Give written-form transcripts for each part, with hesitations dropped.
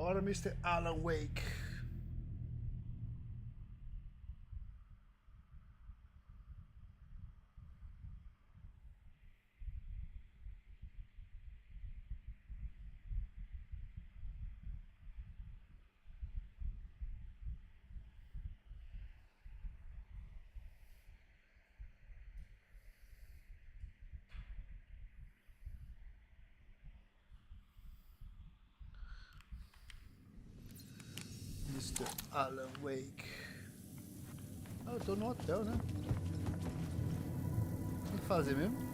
Bora, Mr. Alan Wake. Mr. Alan Wake. Ah, eu tô no hotel, né? O que fazer mesmo?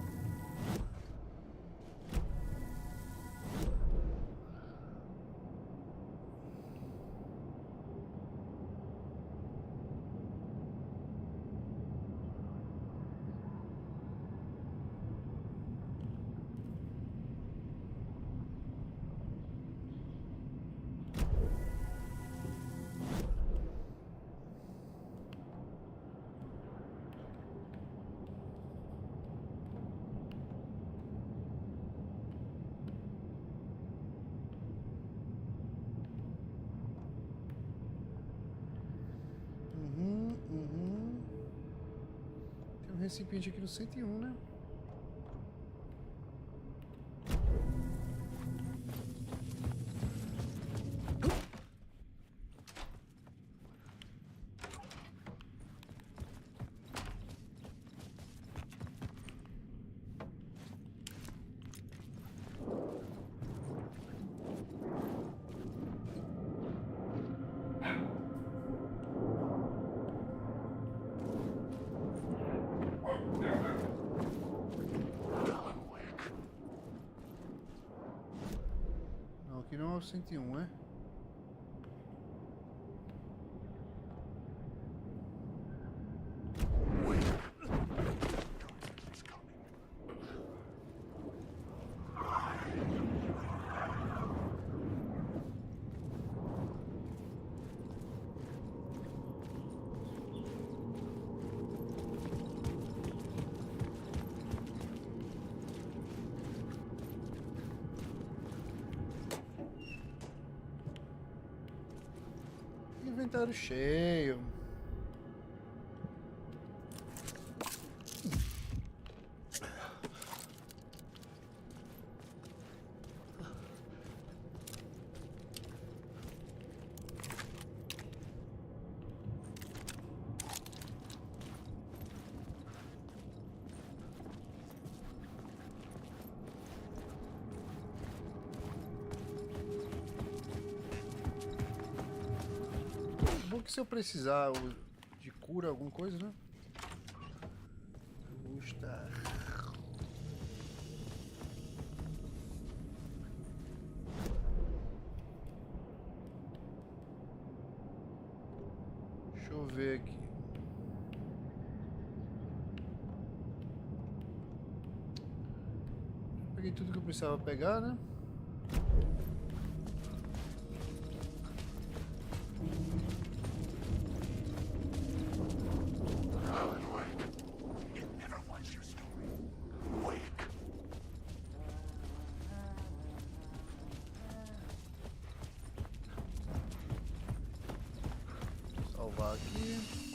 Tem um recipiente aqui no 101, né? Não, aqui não é o 101, é? Inventário cheio. Bom que se eu precisar de cura, alguma coisa, né? Custa. Deixa eu ver aqui. Peguei tudo que eu precisava pegar, né? Salvar aqui.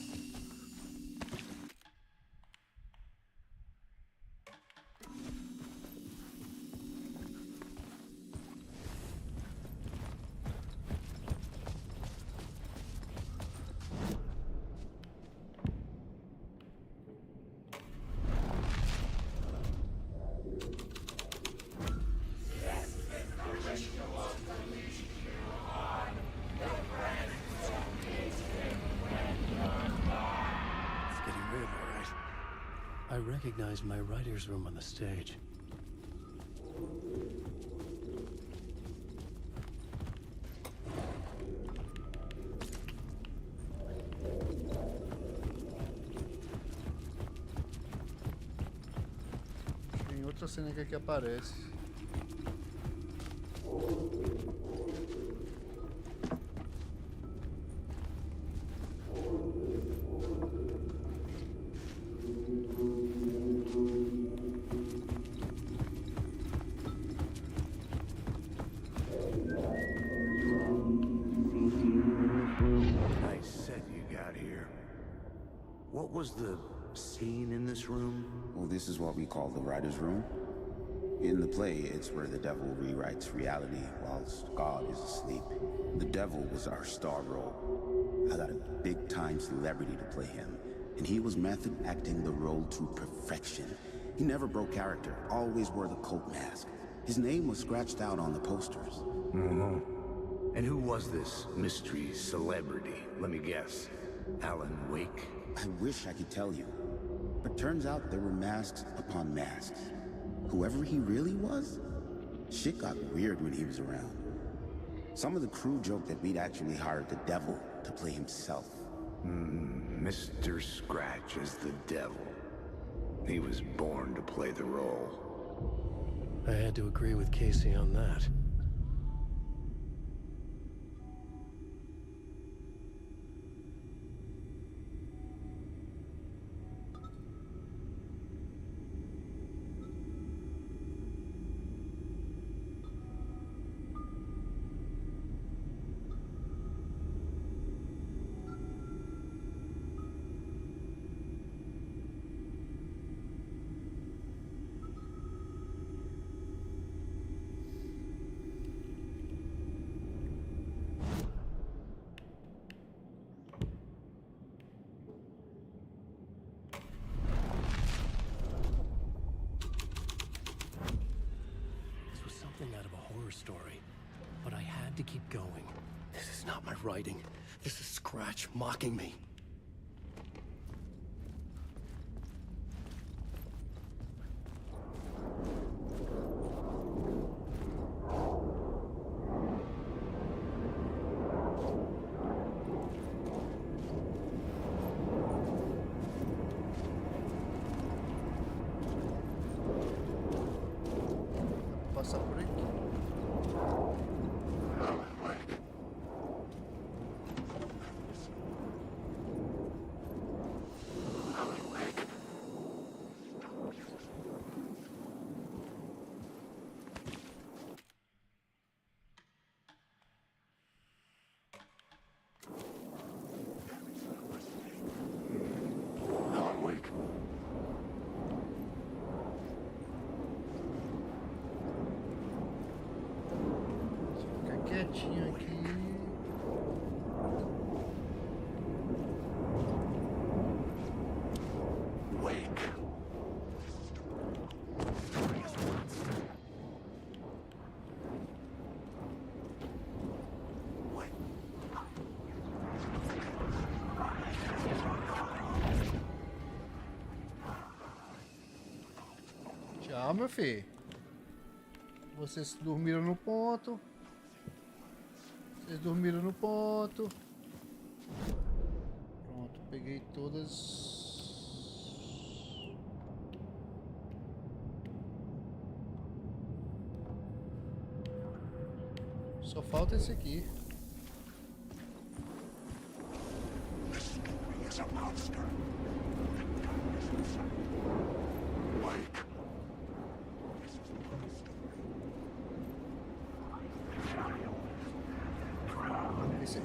I recognized my writer's room on the stage. Tem outra cena que aqui aparece. out here. What was the scene in this room? Well, this is what we call the writer's room. In the play, it's where the devil rewrites reality whilst God is asleep. The devil was our star role. I got a big-time celebrity to play him, and he was method acting the role to perfection. He never broke character, always wore the coat mask. His name was scratched out on the posters. And who was this mystery celebrity? Let me guess. Alan Wake? I wish I could tell you, but turns out there were masks upon masks. Whoever he really was, shit got weird when he was around. Some of the crew joked that we'd actually hired the devil to play himself. Mr. Scratch is the devil. He was born to play the role. I had to agree with Casey on that. Out of a horror story, but I had to keep going. This is not my writing. This is Scratch mocking me. Passar por aqui. Quietinho aqui. Tchau, meu filho. Vocês dormiram no ponto. Vocês dormiram no ponto. Pronto, peguei todas. Só falta esse aqui.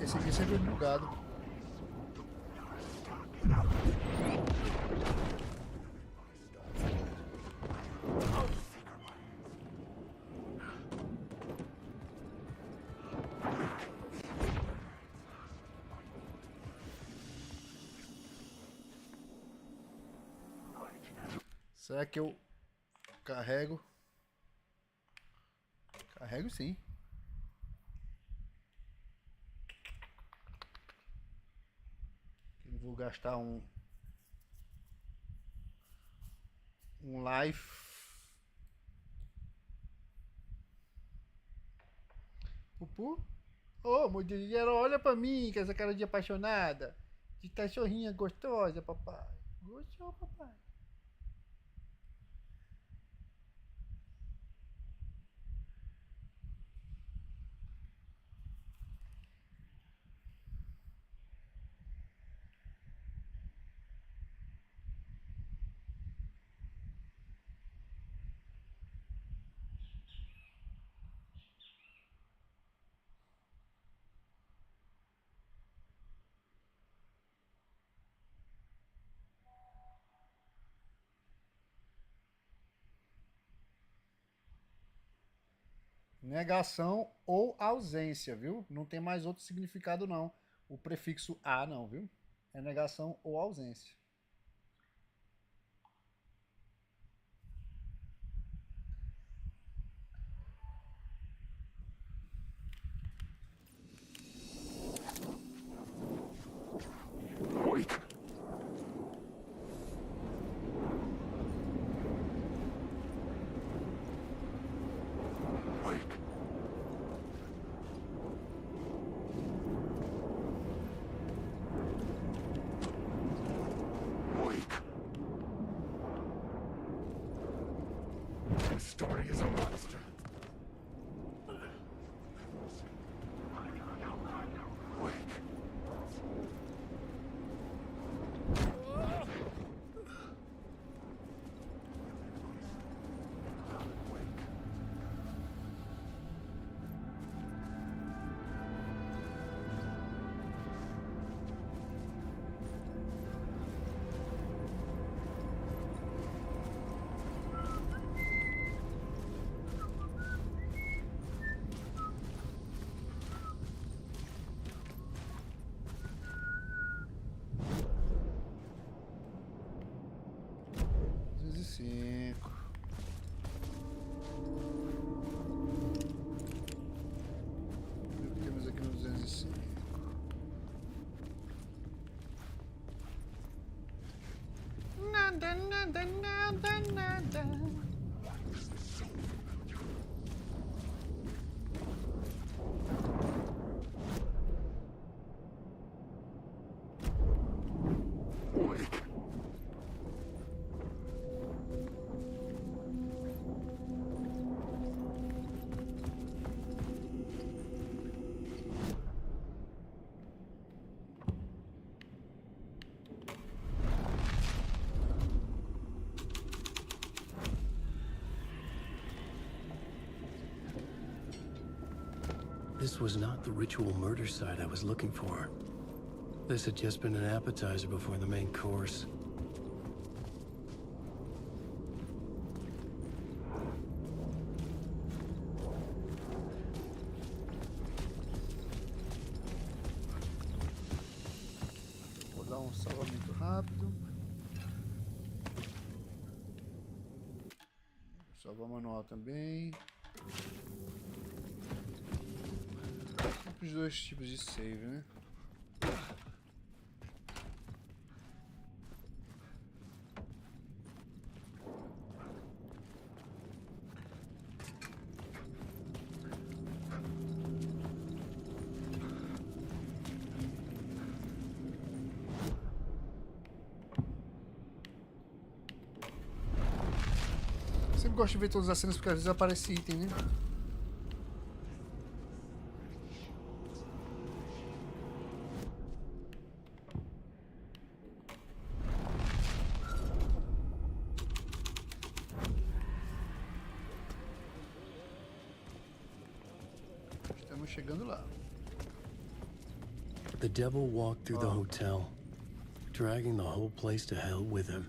Esse aqui sempre é bugado. Será que eu carrego? Carrego sim. Vou gastar um life. Pupu? Ô, meu dinheiro, olha pra mim, com essa cara de apaixonada. De cachorrinha gostosa, papai. Gostou, papai. Negação ou ausência, viu? Não tem mais outro significado, não. O prefixo a, não, viu? É negação ou ausência. Wake. Wake. Wake. This story is a monster. Wake. Cinco. O que temos aqui no 205? Nada, nada, nada, nada. Wake. This was not the ritual murder site I was looking for. This had just been an appetizer before the main course. Vou dar um salvamento rápido. Salvar manual também. Os dois tipos de save, né? Sempre gosto de ver todas as cenas porque às vezes aparece item, né? Estamos chegando lá. The devil walked through the hotel, dragging the whole place to hell with him.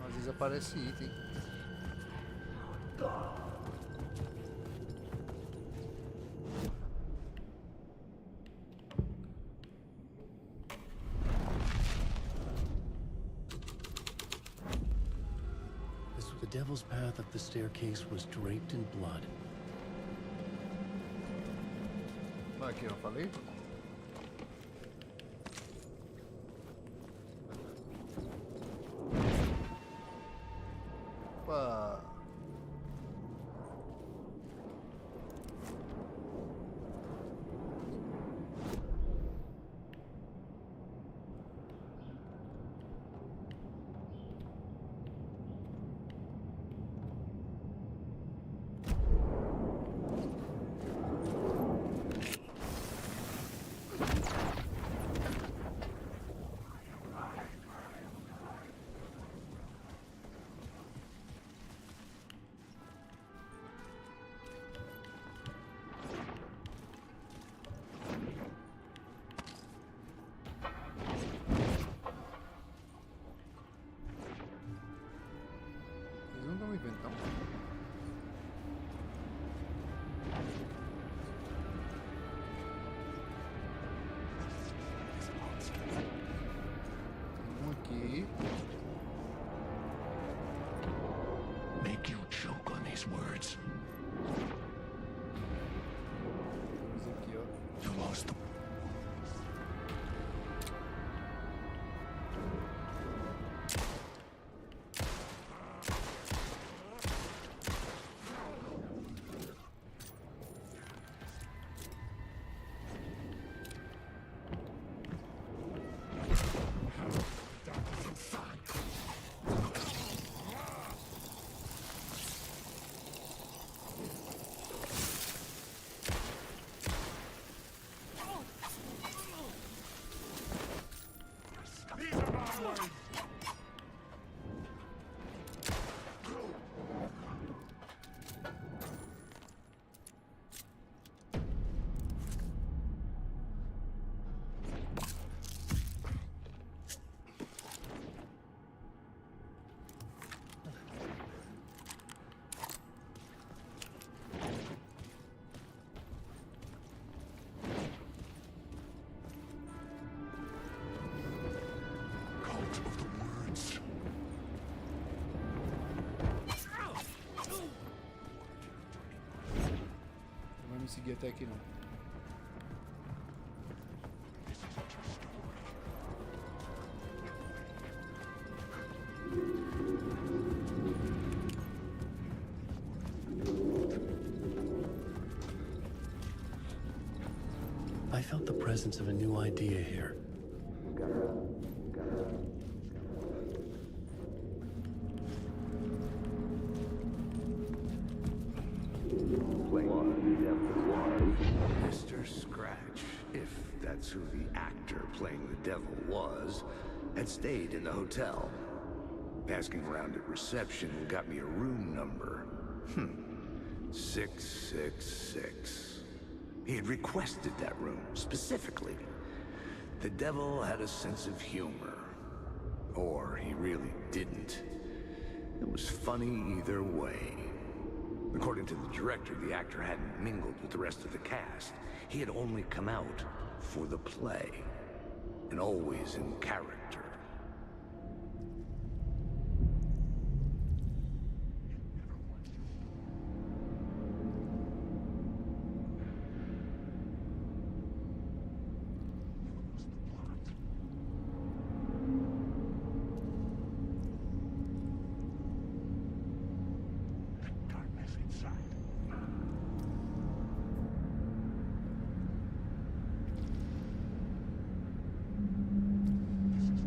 Às vezes aparece item. The devil's path up the staircase was draped in blood. Aqui, eu falei. Opa. words. Vamos aqui, ó. You lost them. These are my words. Cult of the words. Não vai me seguir até aqui, não. I felt the presence of a new idea here. Mr. Scratch, if that's who the actor playing the devil was, had stayed in the hotel. Asking around at reception got me a room number. 666. He had requested that room, specifically. The devil had a sense of humor. Or he really didn't. It was funny either way. According to the director, the actor hadn't mingled with the rest of the cast. He had only come out for the play. And always in character. Darkness inside. This is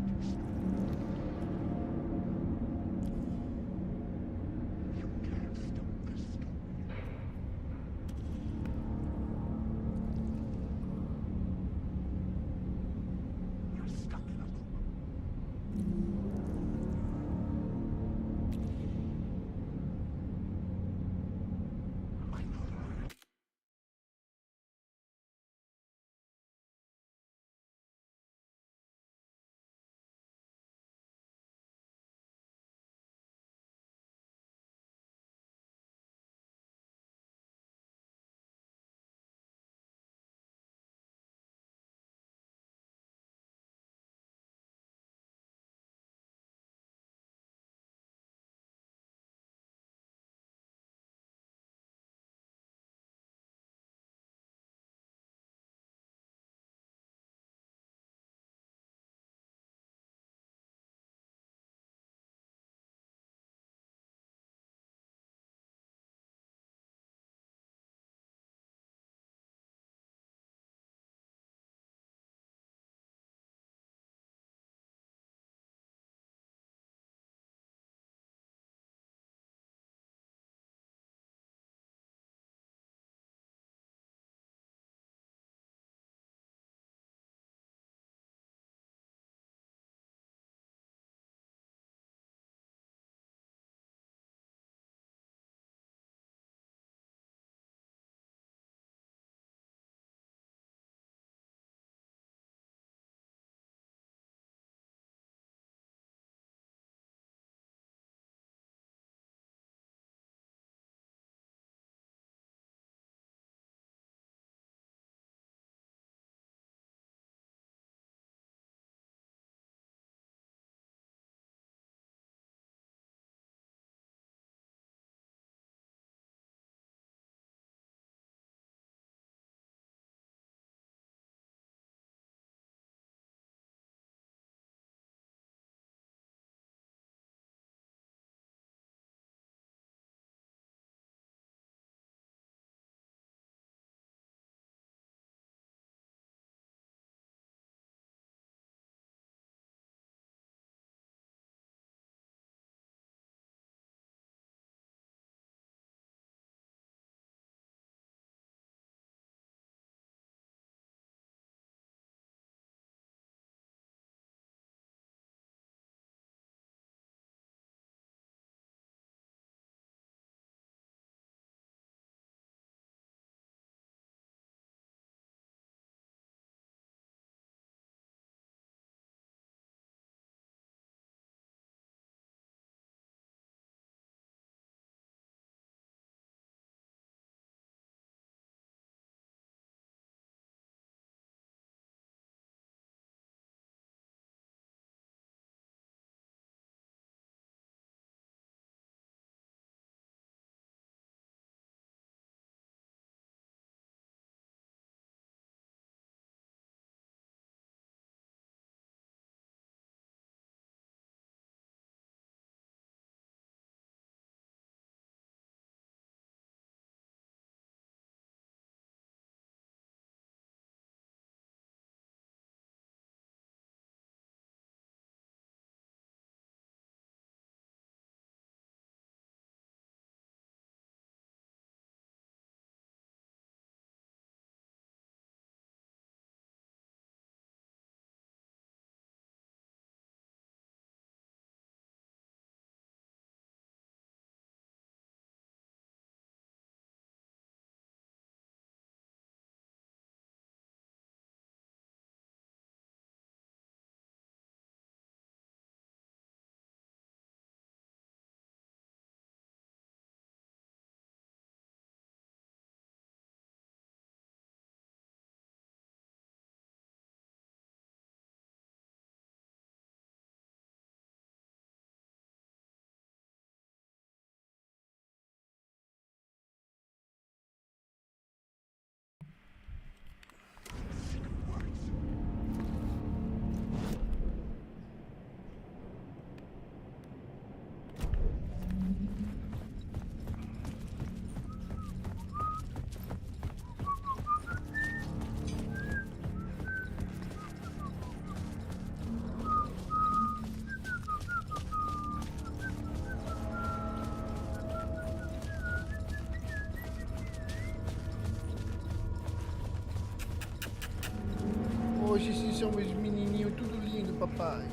Hoje sim somos menininho, tudo lindo, papai.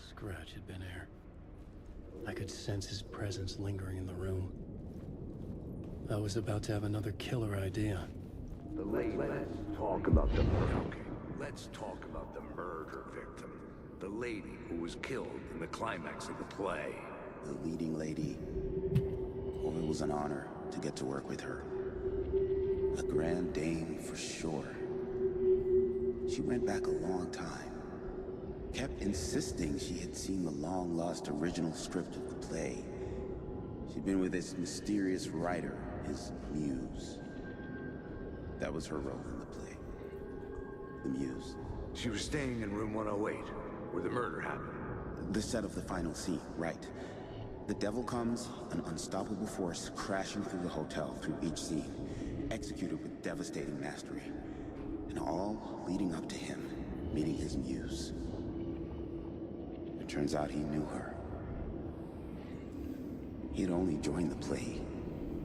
Scratch had been here. I could sense his presence lingering in the room. I was about to have another killer idea. Let's talk about the murder. Okay, let's talk about the murder victim. The lady who was killed in the climax of the play. The leading lady. Oh, it was an honor to get to work with her. A grand dame for sure. She went back a long time. Kept insisting she had seen the long-lost original script of the play. She'd been with this mysterious writer, his muse. That was her role in the play. The muse. She was staying in room 108, where the murder happened. The set of the final scene, right. The devil comes, an unstoppable force crashing through the hotel through each scene, executed with devastating mastery. And all leading up to him meeting his muse. It turns out he knew her. He'd only joined the play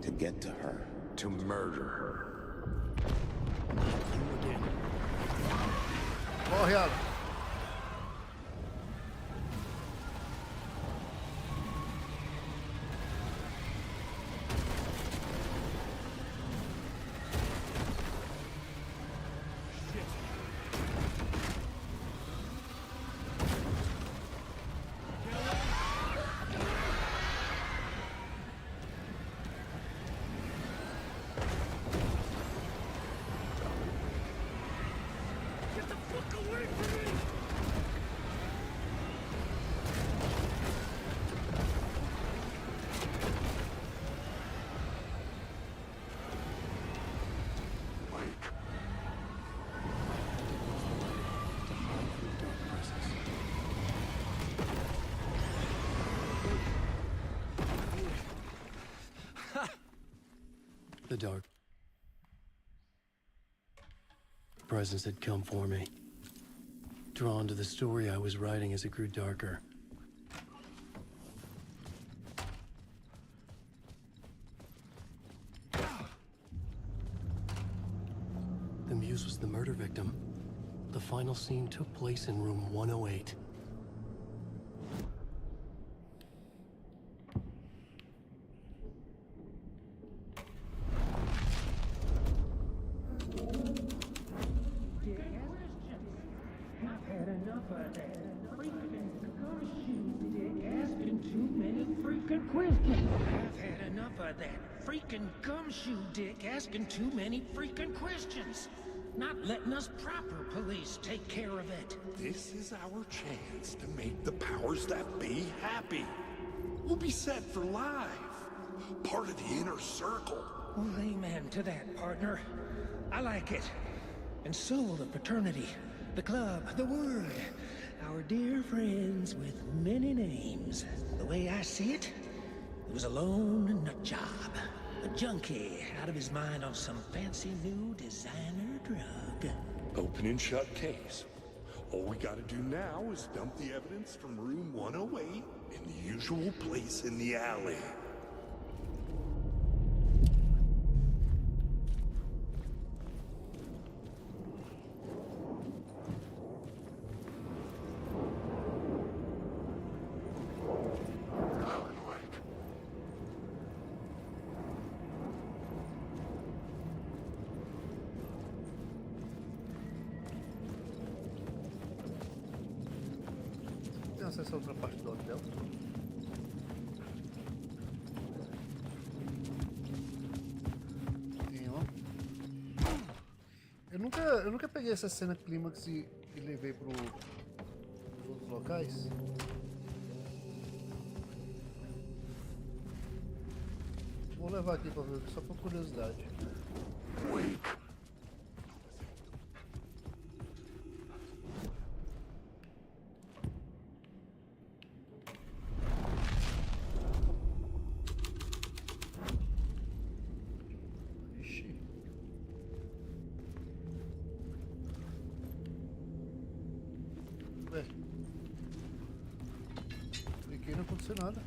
to get to her. To murder her. Corre, Alan. The dark presence had come for me, drawn to the story I was writing as it grew darker. The muse was the murder victim. The final scene took place in room 108. Gumshoe dick asking too many freaking questions. Not letting us proper police take care of it. This is our chance to make the powers that be happy. We'll be set for life. Part of the inner circle. Well, amen to that, partner. I like it. And so will the fraternity, the club, the word. Our dear friends with many names. The way I see it, it was a lone nut job. A junkie out of his mind on some fancy new designer drug. Open and shut case. All we gotta do now is dump the evidence from room 108 in the usual place in the alley. Tem acesso a outra parte do hotel? Tem, ó. Eu nunca peguei essa cena clímax e levei pros outros locais. Vou levar aqui pra ver, só por curiosidade. Cliquei e não aconteceu nada.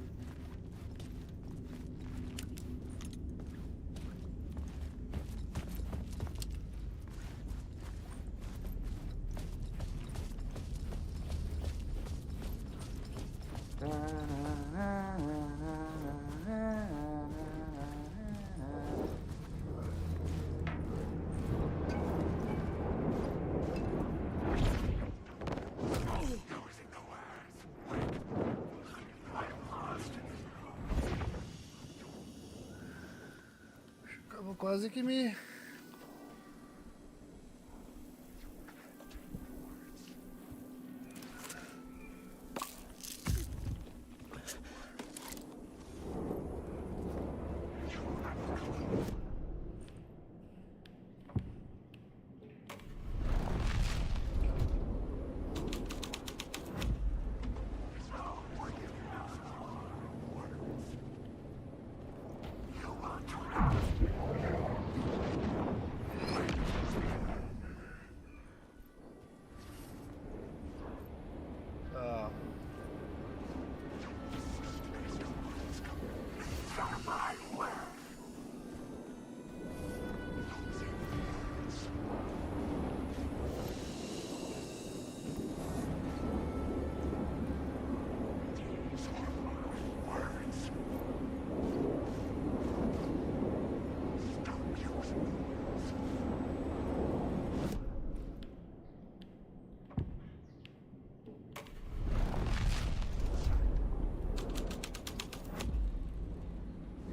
quase que me... Ah.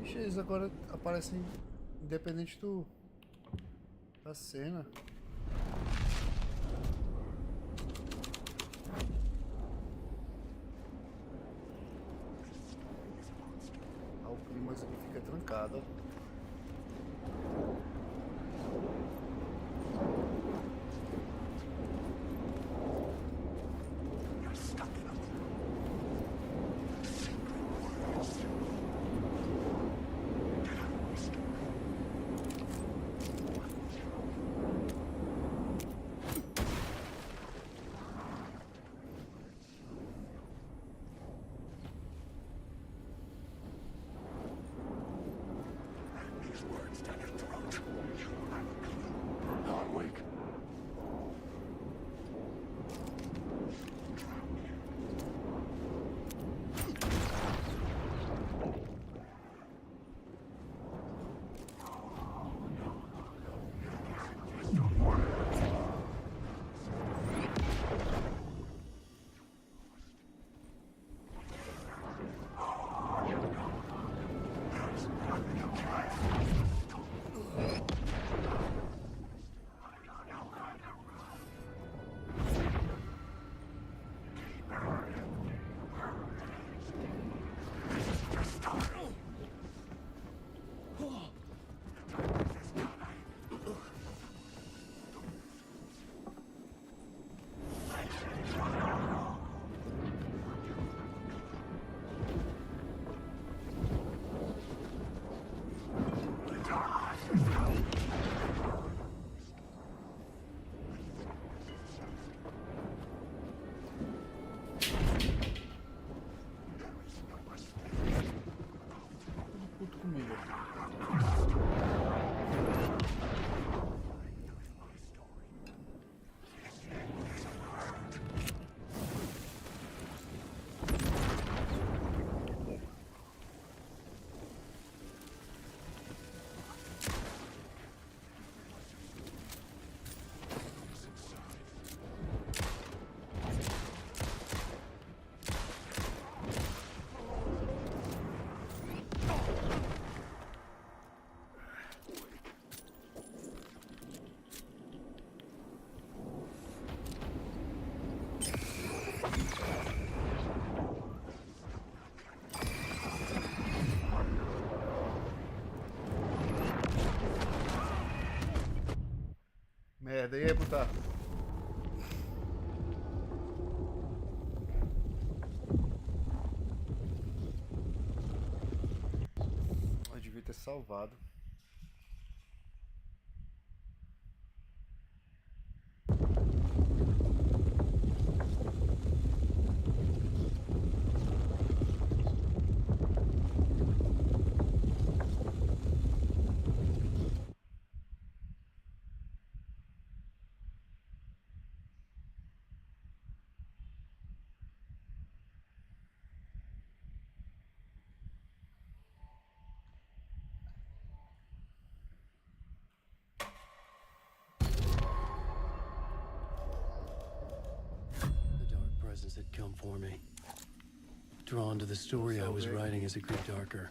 Ixi, eles agora aparecem independente da cena. Ah, o clima aqui fica trancado. Puto comigo. Merda, e aí, puta? Eu devia ter salvado. Had come for me. Drawn to the story I was writing as it grew darker.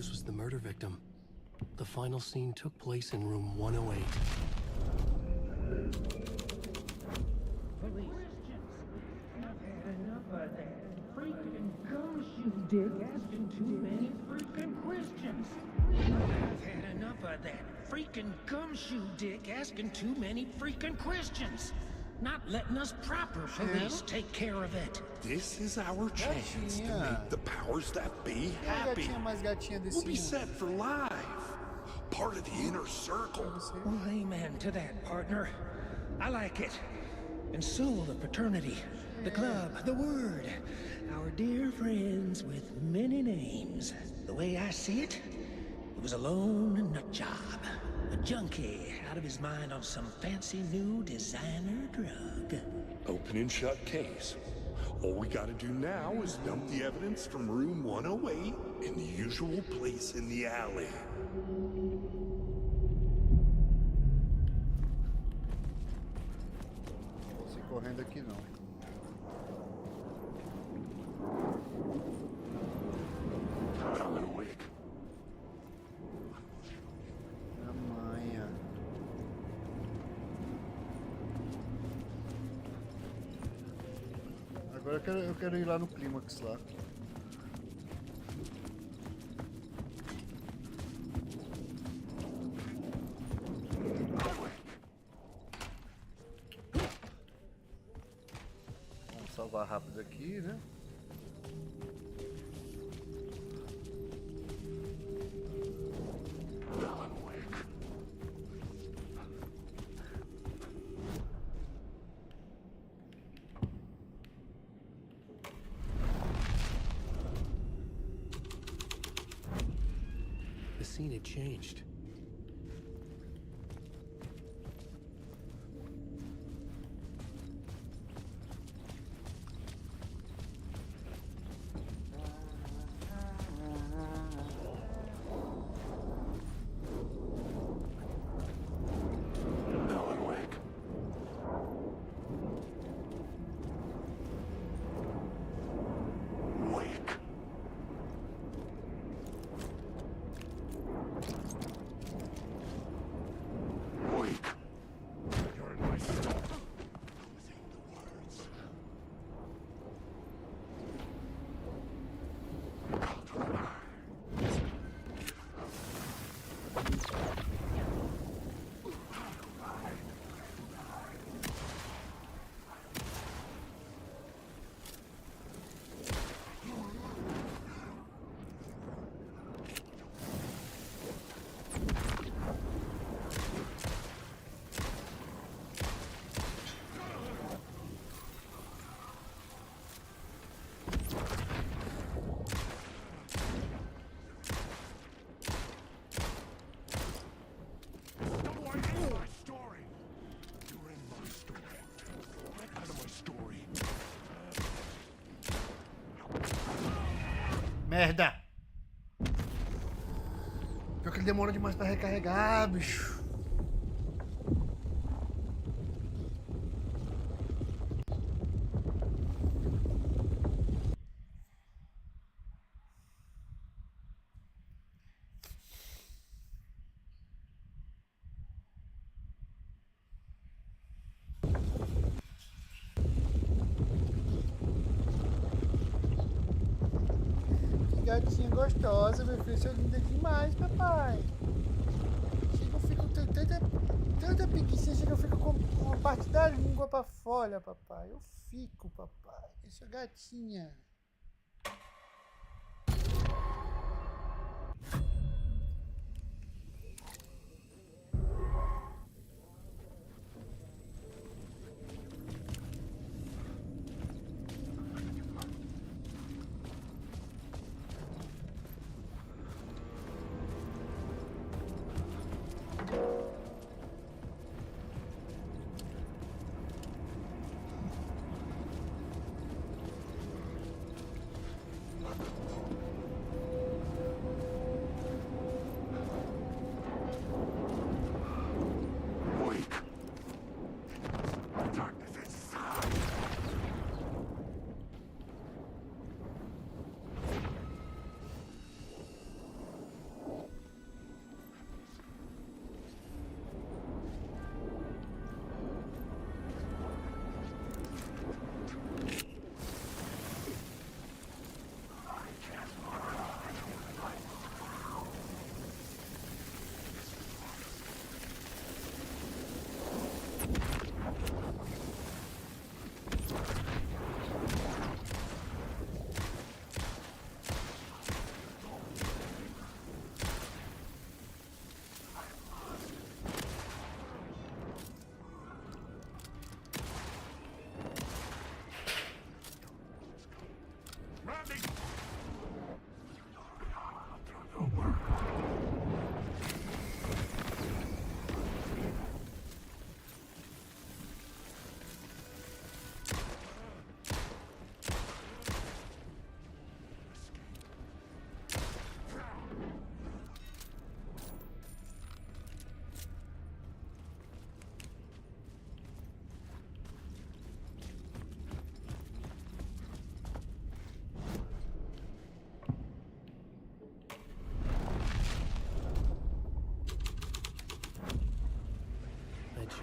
this was the murder victim. The final scene took place in room 108. I've had enough of that freaking gumshoe dick asking too many freaking questions. I've had enough of that freaking gumshoe dick asking too many freaking questions. Not letting us proper police take care of it. This is our chance to Vaquinha. make the powers that be É a happy. gatinha mais gatinha desse We'll be mundo. set for life. Part of the inner circle. Well, amen to that, partner. I like it. And so will the fraternity, the club, the word. Our dear friends with many names. The way I see it, it was a lone nut job. A junkie out of his mind on some fancy new designer drug. Open and shut case. All we gotta do now is dump the evidence from room 108 in the usual place in the alley. Não vou sair correndo aqui não. Alan Wake. Amanhã. Agora eu quero ir lá no clímax lá. Vamos salvar rápido aqui, né? Alan Wake. The scene had changed. Alan Wake. Wake. Wake. You're in my soul. Within the words. Merda! Pior que ele demora demais pra recarregar, bicho. Gatinha gostosa, meu filho, você é linda demais, papai. Chega, eu fico com tanta preguiça, chega, eu fico com uma parte da língua pra fora, papai. Eu fico, papai. Essa gatinha.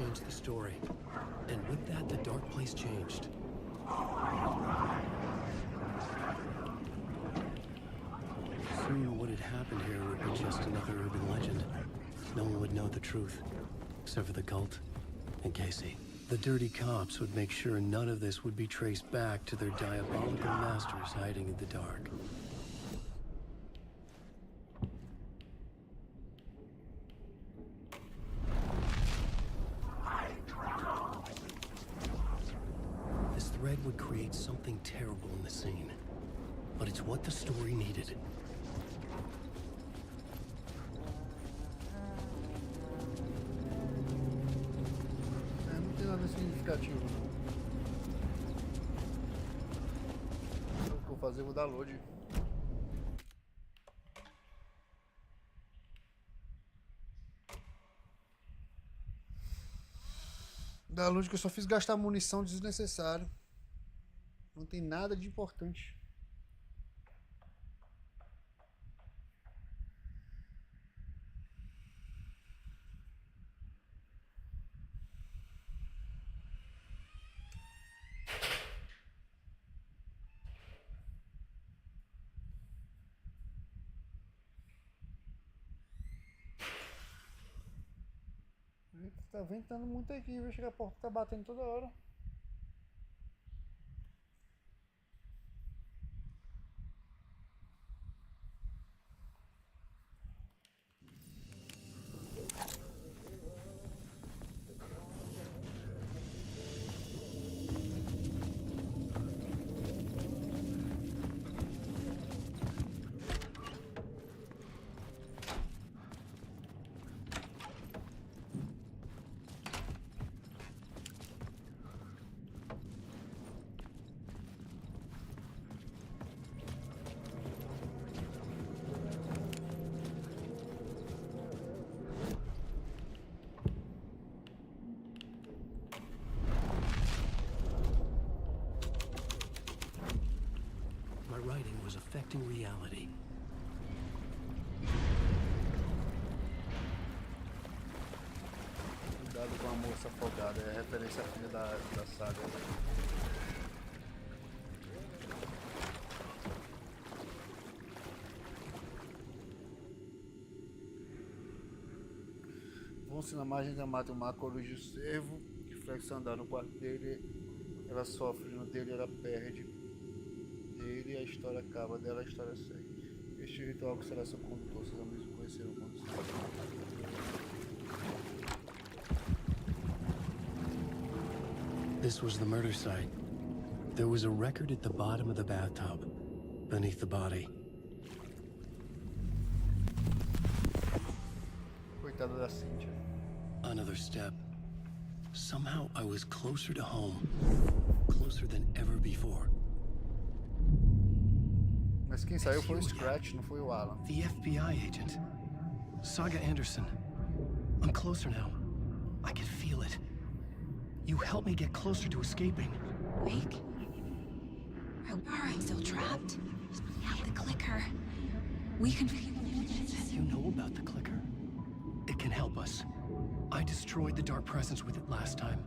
changed the story. And with that, the dark place changed. Soon what had happened here would be just another urban legend. No one would know the truth, except for the cult and Casey. The dirty cops would make sure none of this would be traced back to their diabolical masters hiding in the dark. This thread would create something terrible in the scene, but it's what the story needed. Não tem nada significativo. O que eu vou fazer? Vou dar load. Da load que eu só fiz gastar munição desnecessário. Não tem nada de importante. Tá ventando muito aqui, vai chegar a porta tá batendo toda hora. My writing was affecting reality. Cuidado com a moça afogada, é referência à filha da saga. Vão-se na margem da mata uma coruja e o cervo, que flexa andar no quarto dele, ela sofre, no dele ela perde, dele a história acaba, dela a história segue. Este ritual que será seu condutor, seus amigos conheceram quando se This was the murder site. There was a record at the bottom of the bathtub, beneath the body. Coitada da Cynthia. Another step. Somehow I was closer to home. Closer than ever before. Mas quem saiu foi o Scratch, não foi o Alan. The FBI agent. Saga Anderson. I'm closer now. I can feel it. You helped me get closer to escaping. Wake? Or are I still trapped? We have the clicker. We can... You know about the clicker. It can help us. I destroyed the dark presence with it last time.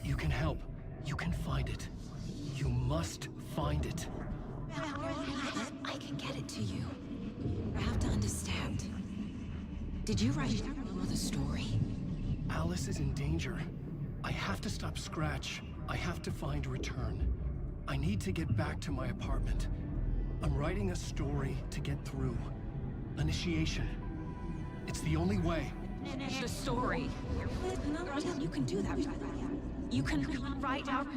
You can help. You can find it. You must find it. I can get it to you. I have to understand. Did you write the story? Alice is in danger. I have to stop Scratch. I have to find Return. I need to get back to my apartment. I'm writing a story to get through. Initiation. It's the only way. The story. You can do that. You can write out...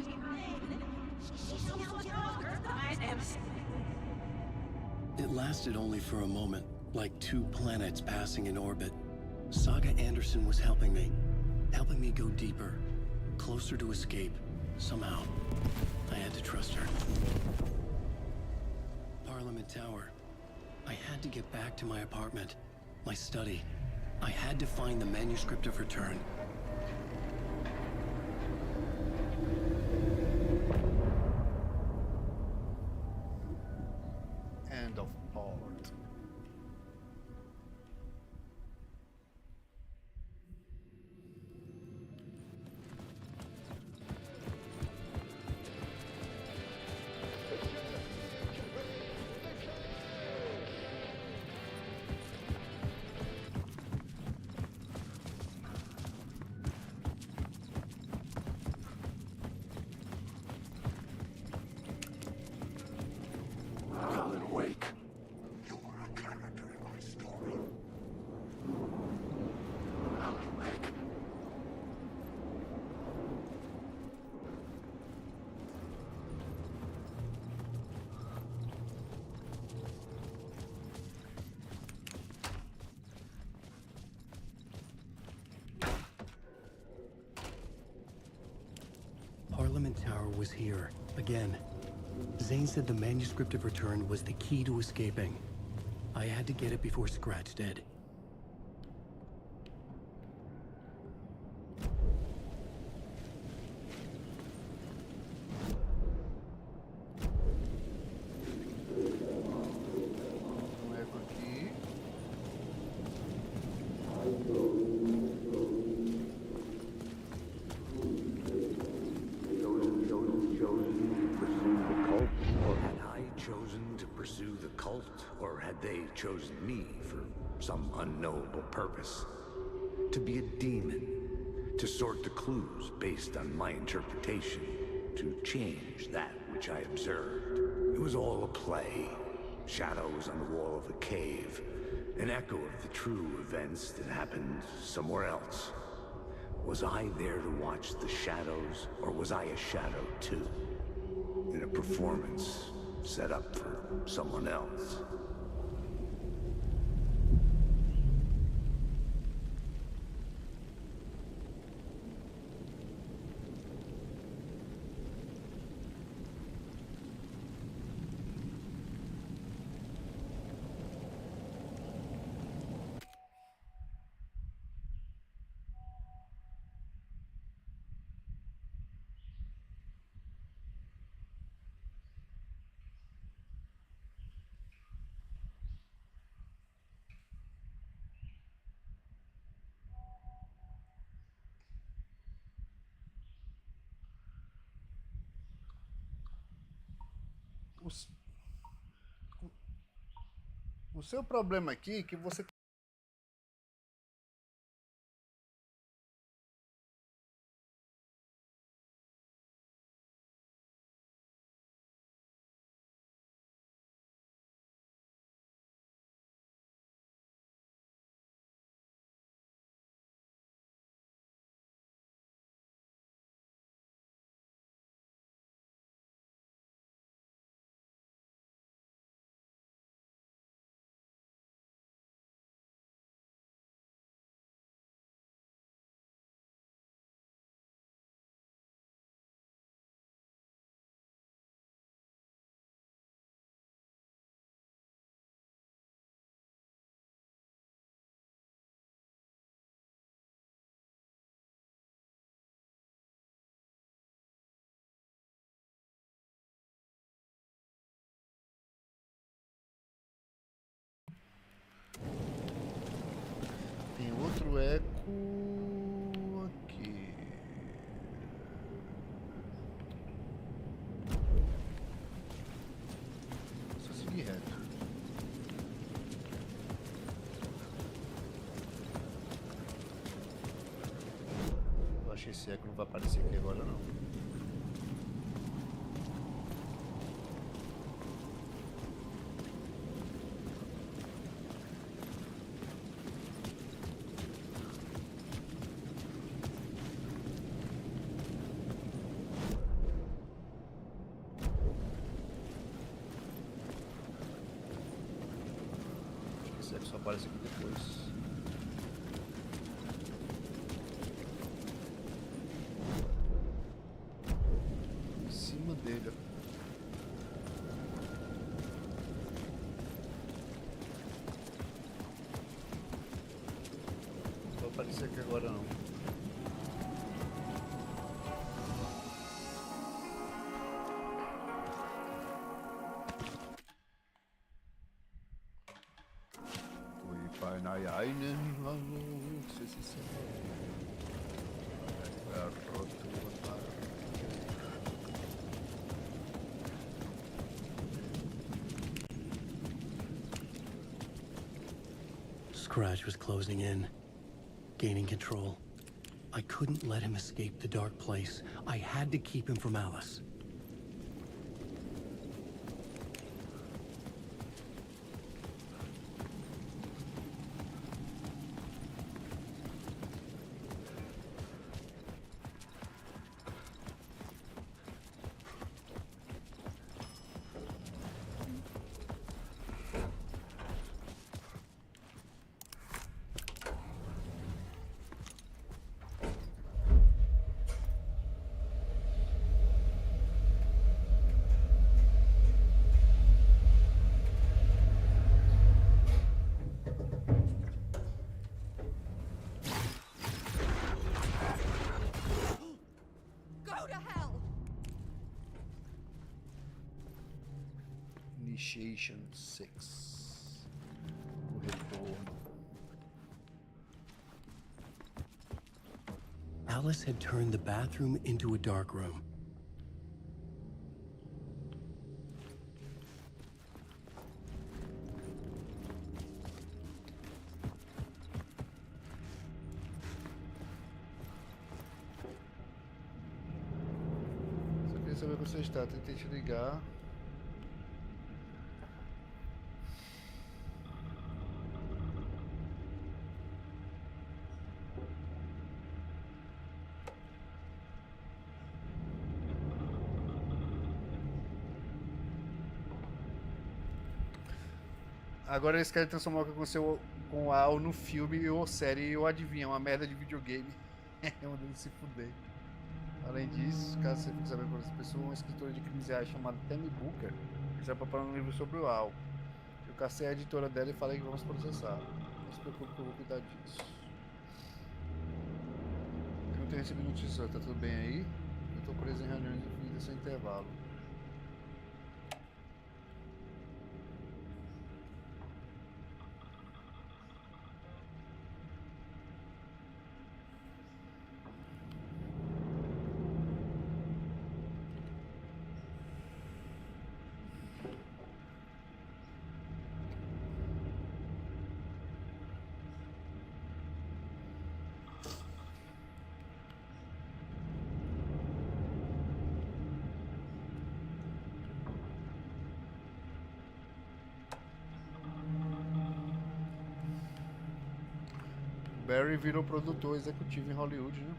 It lasted only for a moment, like two planets passing in orbit. Saga Anderson was helping me go deeper, closer to escape, somehow. I had to trust her. Parliament Tower. I had to get back to my apartment, my study. I had to find the manuscript of Return. End of part. containment tower was here, again. Zane said the manuscript of return was the key to escaping. I had to get it before Scratch did. Um eco aqui. Had I chosen to pursue the cult, or had they chosen me for some unknowable purpose? To be a demon, to sort the clues based on my interpretation, to change that which I observed. It was all a play. Shadows on the wall of a cave, an echo of the true events that happened somewhere else. Was I there to watch the shadows, or was I a shadow too? In a performance set up for someone else. O seu problema aqui é que você tem outro eco aqui. Só seguir reto. Eu acho que esse eco não vai aparecer aqui agora não. Esse eco só aparece aqui depois. Em cima dele. Não vai aparecer aqui agora não. Scratch was closing in, gaining control. I couldn't let him escape the dark place. I had to keep him from Alice. Go to hell! Initiation 6. O retorno. Alice had turned the bathroom into a dark room. Só queria saber onde você está. Tentei te ligar. Agora eles querem transformar o que aconteceu com o Al no filme ou série, ou adivinha, uma merda de videogame. É onde ele se fuder. Além disso, caso você fique sabendo por essa pessoa, uma escritora de crimes reais chamada Tammy Booker está preparando um livro sobre o Al. Eu cacei a editora dela e falei que vamos processar. Não se preocupe que eu vou cuidar disso. Eu não tenho recebido notícias, tá tudo bem aí? Eu tô preso em reuniões infinitas sem intervalo. Barry virou produtor executivo em Hollywood, né?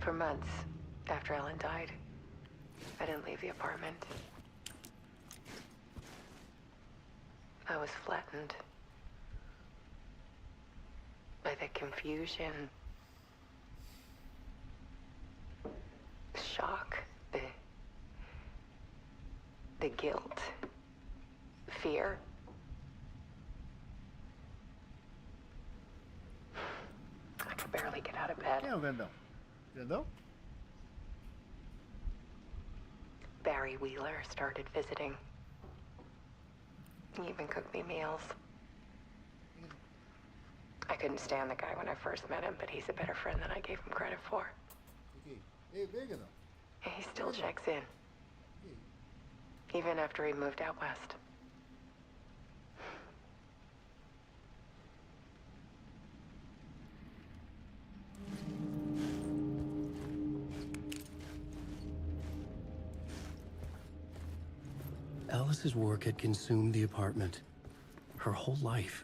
For months after Ellen died, I didn't leave the apartment. I was flattened by the confusion, the shock, the guilt, fear. I could barely get out of bed. Quem é o Vendão? Vendão? Barry Wheeler started visiting. He even cooked me meals. I couldn't stand the guy when I first met him, but he's a better friend than I gave him credit for. Ei, Vendão. He still checks in, even after he moved out west. Alice's work had consumed the apartment. Her whole life.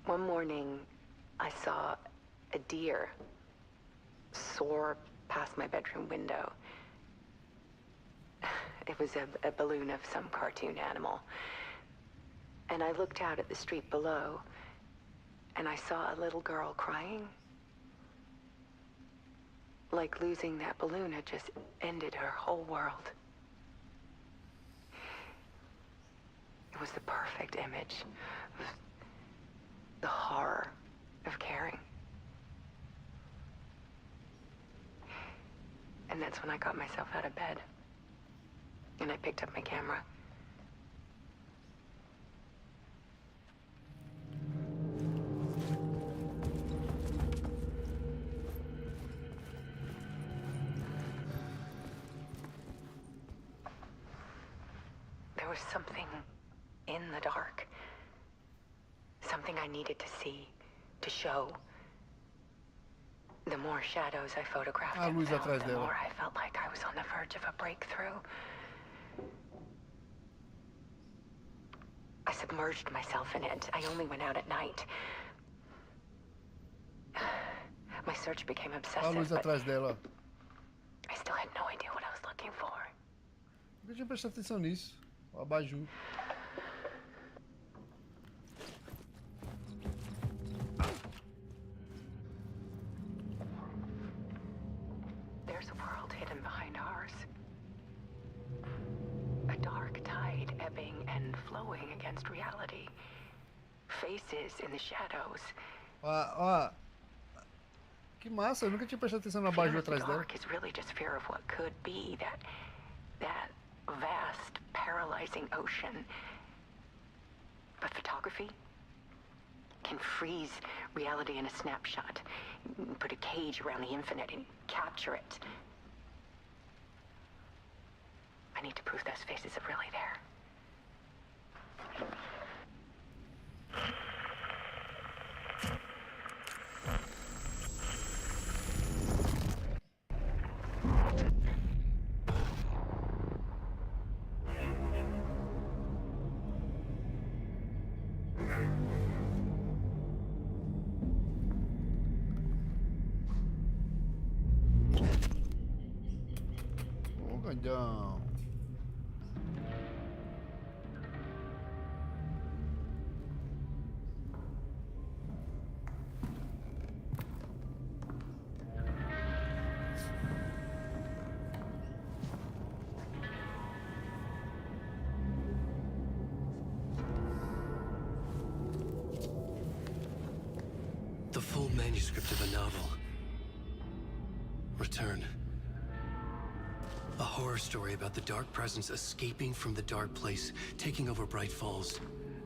One morning, I saw a deer soar past my bedroom window. It was a balloon of some cartoon animal. And I looked out at the street below, and I saw a little girl crying. Like losing that balloon had just ended her whole world. It was the perfect image of the horror of caring. And that's when I got myself out of bed. And I picked up my camera. There was something in the dark. Something I needed to see, to show. The more shadows I photographed and filmed, the more I felt like I was on the verge of a breakthrough. I submerged myself in it. I only went out at night. My search became obsessive, but I still had no idea what I was looking for. Nunca tinha prestado atenção nisso. O abajur. There's a world hidden behind ours. A dark tide ebbing and flowing against reality. Faces in the shadows. Ó. Que massa, eu nunca tinha prestado atenção no abajur atrás dela. Dark is really just fear of what could be, that vast, paralyzing ocean. But photography can freeze reality in a snapshot, put a cage around the infinite and capture it. I need to prove those faces are really there. Ô, grandão. The full manuscript of a novel. Return. A horror story about the dark presence escaping from the dark place, taking over Bright Falls.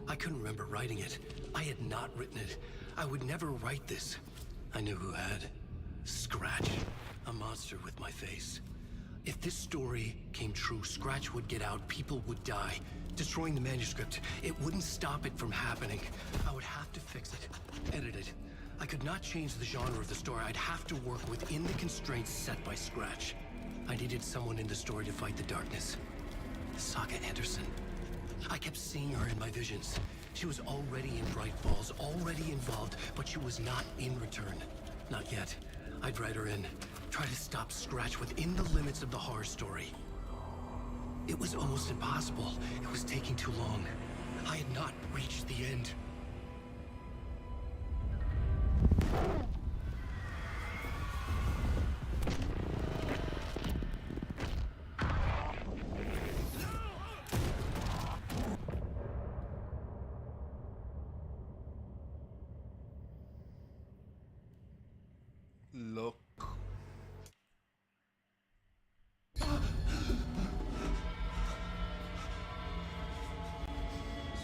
I couldn't remember writing it. I had not written it. I would never write this. I knew who had. Scratch. A monster with my face. If this story came true, Scratch would get out, people would die. Destroying the manuscript, it wouldn't stop it from happening. I would have to fix it, edit it. I could not change the genre of the story. I'd have to work within the constraints set by Scratch. I needed someone in the story to fight the darkness. Saga Anderson. I kept seeing her in my visions. She was already in Bright Falls, already involved, but she was not in Return. Not yet. I'd write her in. Try to stop Scratch within the limits of the horror story. It was almost impossible. It was taking too long. I had not reached the end. Louco.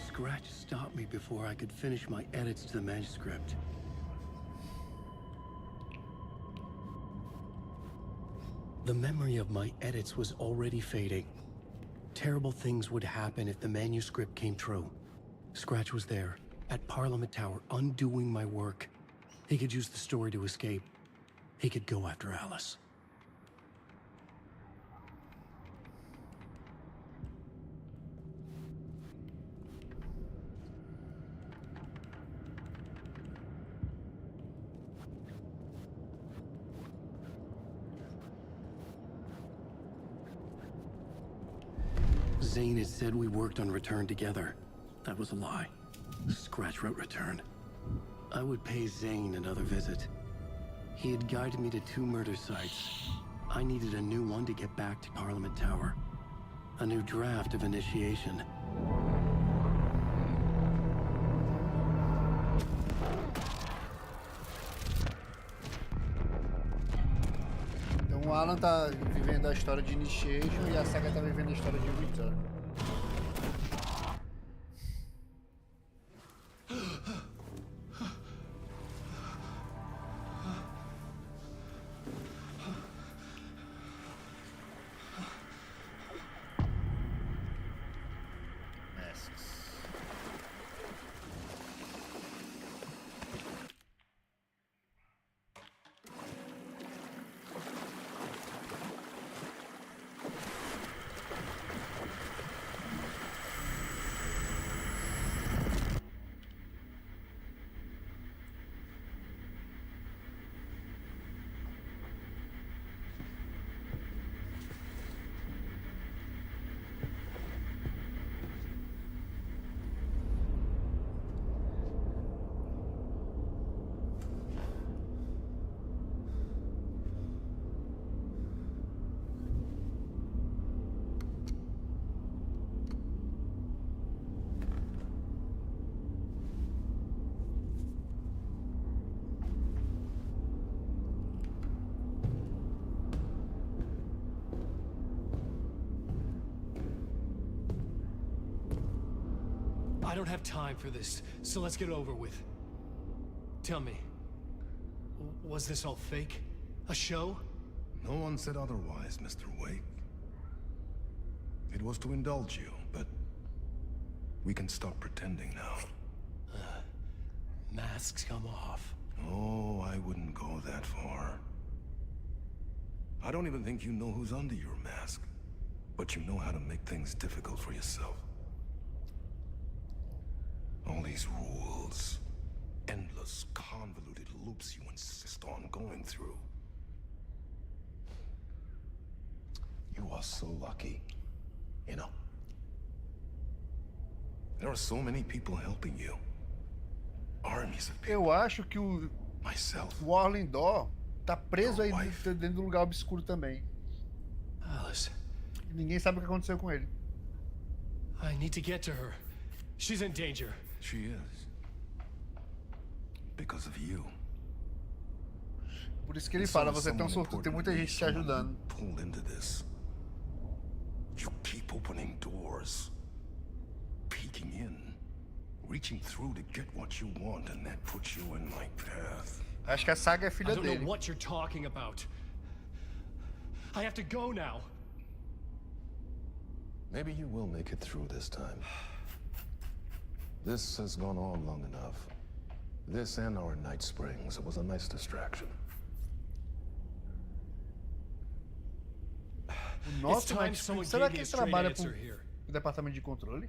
Scratch stopped me before I could finish my edits to the manuscript. The memory of my edits was already fading. Terrible things would happen if the manuscript came true. Scratch was there, at Parliament Tower, undoing my work. He could use the story to escape. He could go after Alice. Zane had said we worked on Return together. That was a lie. Scratch wrote Return. I would pay Zane another visit. He had guided me to 2 murder sites. I needed a new one to get back to Parliament Tower. A new draft of initiation. Então o Alan tá vivendo a história de Initiation e a Saga tá vivendo a história de Return. I don't have time for this, so let's get it over with. Tell me, was this all fake? A show? No one said otherwise, Mr. Wake. It was to indulge you, but we can stop pretending now. Masks come off. Oh, I wouldn't go that far. I don't even think you know who's under your mask, but you know how to make things difficult for yourself. All these rules, endless, convoluted loops you insist on going through. You are so lucky, you know. There are so many people helping you. Armies of people. Eu acho que o Myself. Warlindor tá preso aí dentro do lugar obscuro também. Alice, E ninguém sabe o que aconteceu com ele. I need to get to her. She's in danger. She is. Because of you. Por isso que ele fala, você é tão sortudo, tem muita gente te ajudando. Pulled into this. You keep opening doors, peeking in, reaching through to get what you want, and that puts you in my path. Acho que a Saga é I filha don't know dele. what you're talking about. I have to go now. Maybe you will make it through this time. This has gone on long enough. This and our night springs. It was a nice distraction. O nosso time Night someone Springs, será gave que me a ele straight trabalha answer pro here. departamento de controle?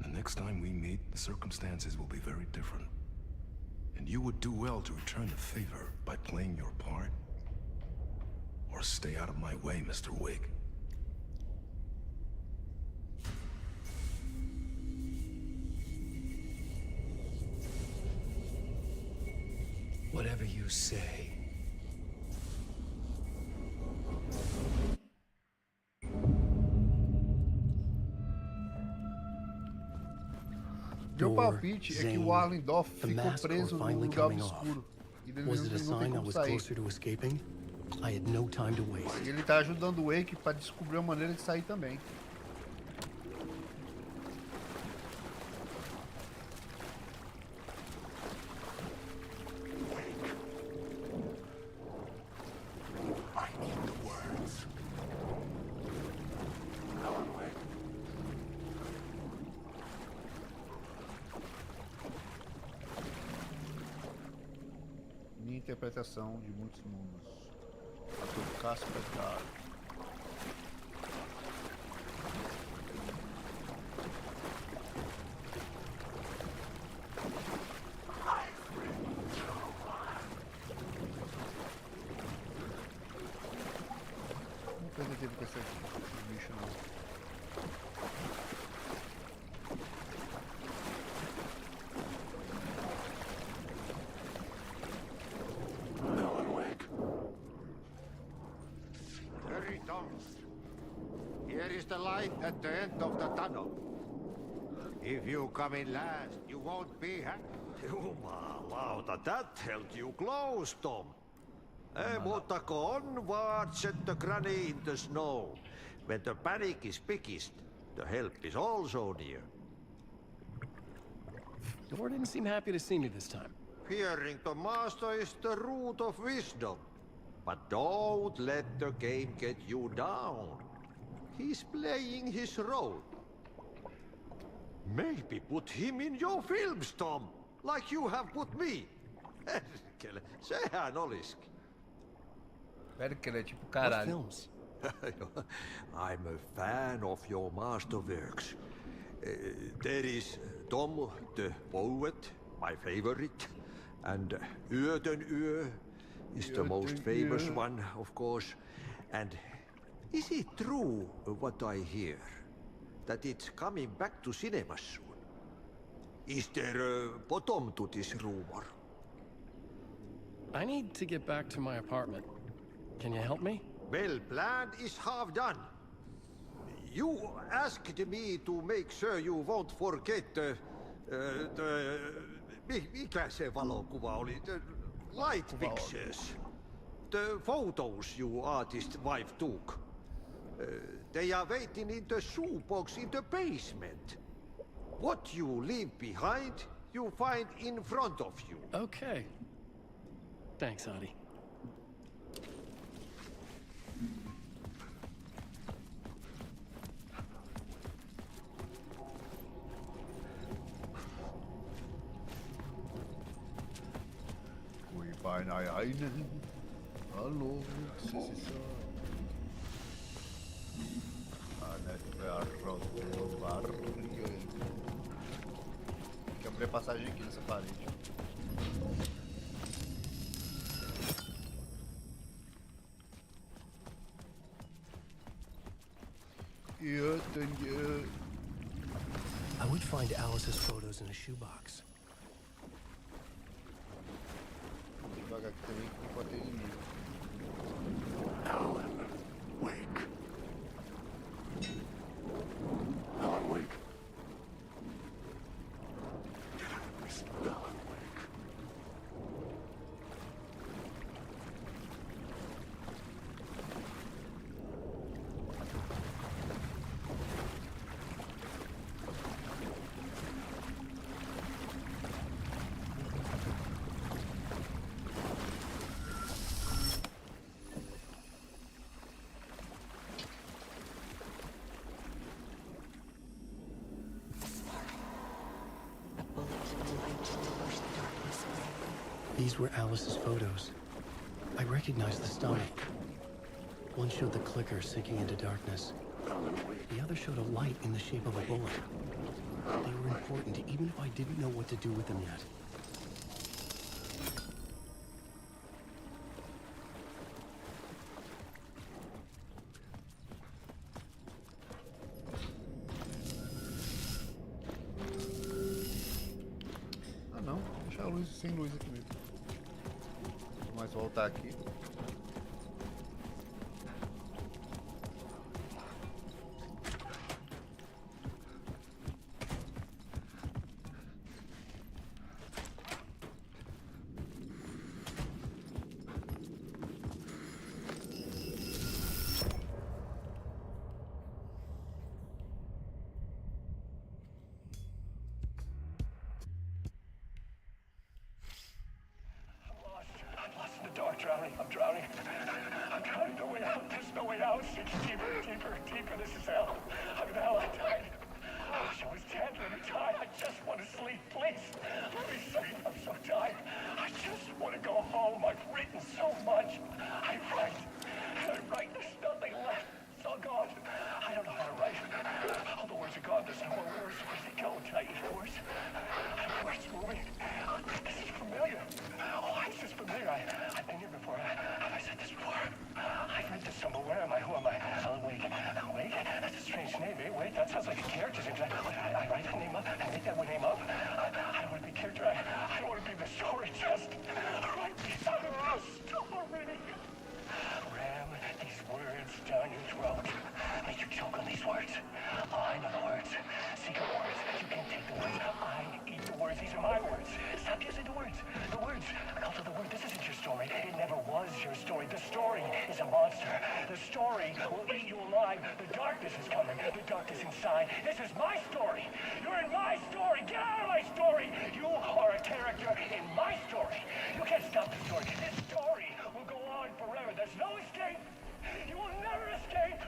The next time we meet, the circumstances will be very different. And you would do well to return the favor by playing your part. Or stay out of my way, Mr. Wake. Whatever you say. Meu palpite é que o Arlindor the ficou masks preso were no finally lugar coming off. obscuro. E ele Was it a não tem sign I como was sair. closer to escaping? I had no time to waste. E ele tá ajudando o Wake pra descobrir uma maneira de sair também. I need the words. Alan Wake. Minha interpretação de muitos mundos. Ator Casper Caro. Não perdi tempo com esse bicho não. Alan Wake. Hurry, Tom. Here is the light at the end of the tunnel. If you come in last, you won't be happy. Jumalauta, that held you close, Tom. Mutta onward, said the granny in the snow. When the panic is biggest, the help is also near. Dor didn't seem happy to see me this time. Fearing the master is the root of wisdom. But don't let the game get you down. He's playing his role. Maybe put him in your films, Tom, like you have put me. Perkele, sehän olisikin. Perkele é tipo What caralho. films? I'm a fan of your masterworks. There is Tom the Poet, my favorite, and Öden Ö is the most famous one, of course. And is it true what I hear, that it's coming back to cinemas soon? Is there a bottom to this rumor? I need to get back to my apartment. Can you help me? Well planned is half done. You asked me to make sure you won't forget mikä se valokuva oli? The light pictures. The photos you artist wife took. They are waiting in the shoebox in the basement. What you leave behind, you find in front of you. Okay. Thanks, Adi. Ui, bei einen. Hallo, Sisisa. Tem que abrir a passagem aqui nessa parede. I would find Alice's photos in a shoebox. Devagar aqui também que não pode ter inimigo. Alan, wake. Alan, wake. Alan, wake. These were Alice's photos. I recognized the style. One showed the clicker sinking into darkness. The other showed a light in the shape of a bullet. They were important, even if I didn't know what to do with them yet. Ah não, deixa a luz sem luz aqui mesmo. Vamos voltar aqui. I'm drowning. I'm drowning. No way out. There's no way out. It's deeper, deeper, deeper. This is hell. I'm in hell. I'm tired. I wish I was dead. Let me die. I just want to sleep. Please. Let me sleep. I'm so tired. I just want to go home. I've written so much. I write. And I write. There's nothing left. It's all gone. I don't know how to write. All the words are gone. There's no more words. Where's they go? Did I eat words? Where's moving? This is familiar. Oh, this is familiar. I've been here before. Have I said this before? I've read this somewhere. Where am I? Who am I? Alan Wake. Alan Wake? That's a strange name, eh? Wait, that sounds like a character's name. I write that name up? I make that name up? I don't want to be a character. I don't want to be the story. Just write me out of the story. Ram these words down your throat. Make you choke on these words. Oh, I know the words. Secret words. You can't take the words. I eat the words. These are my words. Stop using the words. The words. Alter the word. This isn't your story. It never was your story. The story is a monster. The story will eat you alive. The darkness is coming. The darkness inside. This is my story. You're in my story. Get out of my story. You are a character in my story. You can't stop the story. This story will go on forever. There's no escape. You will never escape.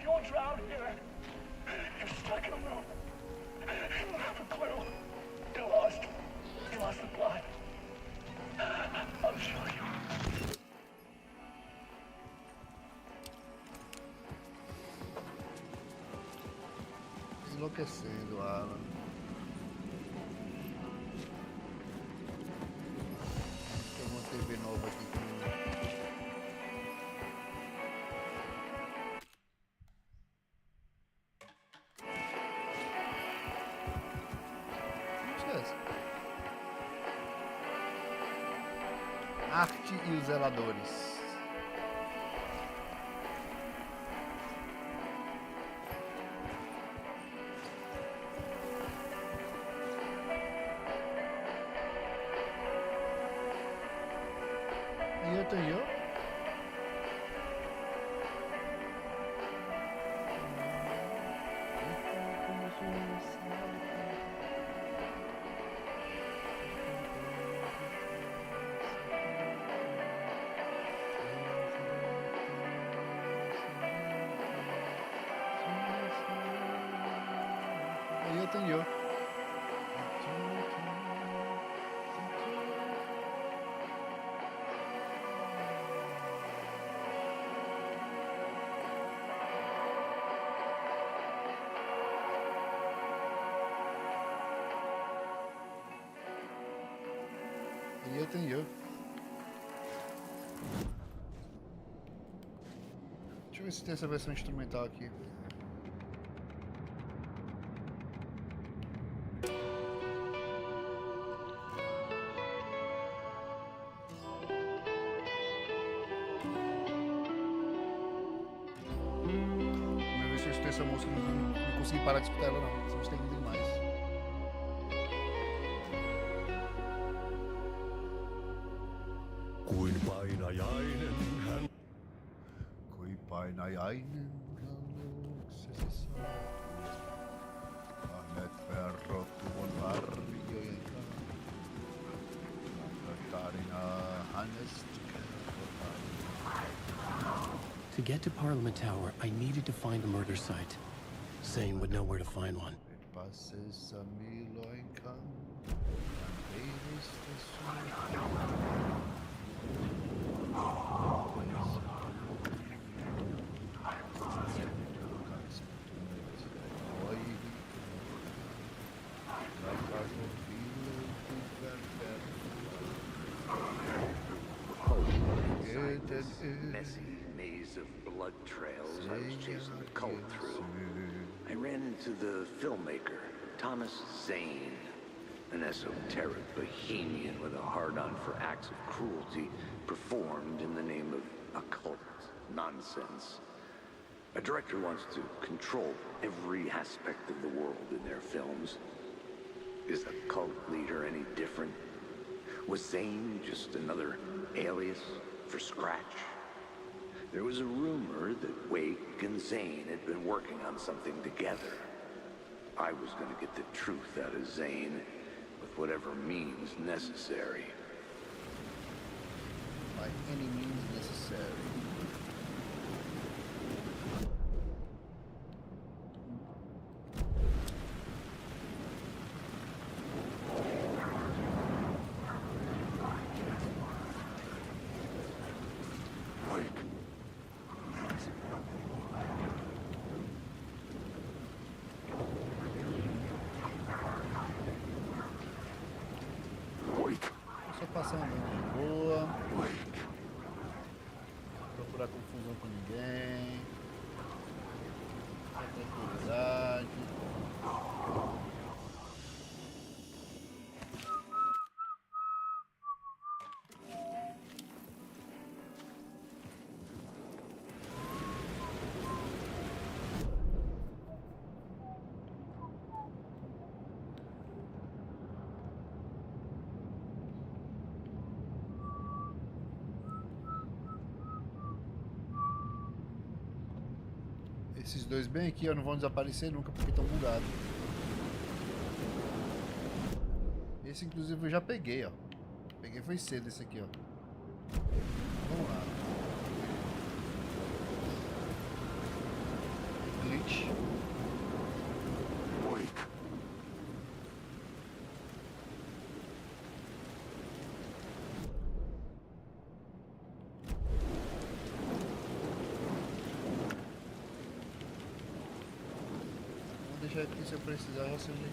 You will drown here. You're stuck in a room. You don't have a clue. You're lost. You lost the plot. I'll show you. Enlouquecendo, Alan. Tem uma TV nova aqui comigo. Arte e os zeladores. E eu tenho. Aí eu tenho. Aí eu tenho. Deixa eu ver se tem essa versão instrumental aqui. Vamos ver se eu escutei essa música, não consegui parar de escutar ela não, senão eu tenho demais. Kuin painajainen hän... Kuin painajainen luoksesi saapuu. Ahmet verrot tuon varjojen tarinaa hänestä kerrotaan. To get to Parliament Tower, I needed to find a murder site. Zane would know where to find one. Et passessa milloinkaan, hän peilistä This messy maze of blood trails I was chasing the cult through. I ran into the filmmaker, Thomas Zane, an esoteric bohemian with a hard-on for acts of cruelty performed in the name of occult nonsense. A director wants to control every aspect of the world in their films. Is the cult leader any different? Was Zane just another alias for Scratch? There was a rumor that Wake and Zane had been working on something together. I was going to get the truth out of Zane with whatever means necessary. By any means necessary. Só passando de boa. Não procurar confusão com ninguém. Só tranquilidade. Esses dois bem aqui, ó, não vão desaparecer nunca porque estão bugados. Esse inclusive eu já peguei, ó. Peguei foi cedo esse aqui, ó. Vamos lá. Glitch. Deixar aqui se eu precisar, já sei onde